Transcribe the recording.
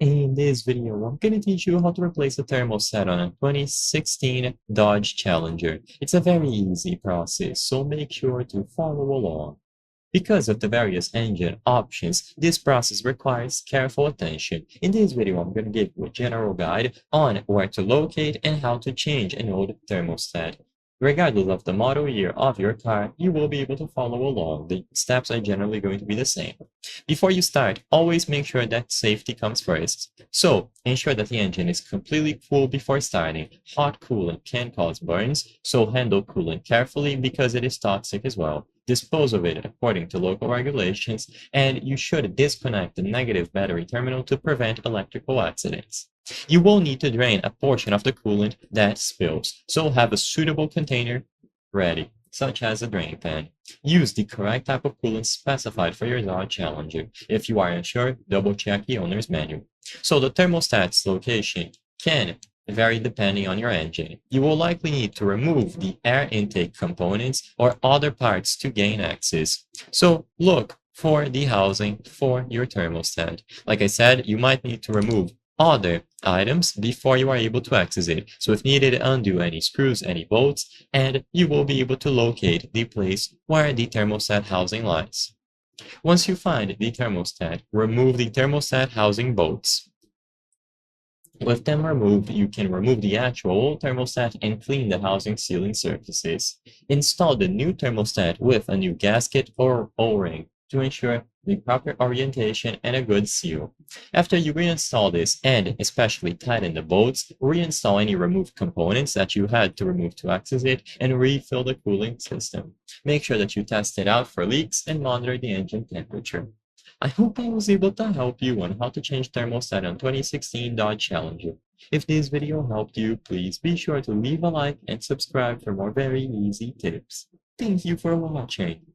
In this video, I'm going to teach you how to replace a thermostat on a 2016 Dodge Challenger. It's a very easy process, so make sure to follow along. Because of the various engine options, this process requires careful attention. In this video, I'm going to give you a general guide on where to locate and how to change an old thermostat. Regardless of the model year of your car, you will be able to follow along. The steps are generally going to be the same. Before you start, always make sure that safety comes first. So, ensure that the engine is completely cool before starting. Hot coolant can cause burns, so handle coolant carefully because it is toxic as well. Dispose of it according to local regulations, and you should disconnect the negative battery terminal to prevent electrical accidents. You will need to drain a portion of the coolant that spills, so have a suitable container ready, such as a drain pan. Use the correct type of coolant specified for your Dodge Challenger. If you are unsure, double check the owner's manual. So the thermostat's location can vary depending on your engine. You will likely need to remove the air intake components or other parts to gain access. So look for the housing for your thermostat. Like I said, you might need to remove other items before you are able to access it. So if needed, undo any screws, any bolts, and you will be able to locate the place where the thermostat housing lies. Once you find the thermostat, remove the thermostat housing bolts. With them removed, you can remove the actual thermostat and clean the housing sealing surfaces. Install the new thermostat with a new gasket or O-ring to ensure the proper orientation and a good seal. After you reinstall this and especially tighten the bolts, reinstall any removed components that you had to remove to access it and refill the cooling system. Make sure that you test it out for leaks and monitor the engine temperature. I hope I was able to help you on how to change thermostat on 2016 Dodge Challenger. If this video helped you, please be sure to leave a like and subscribe for more very easy tips. Thank you for watching.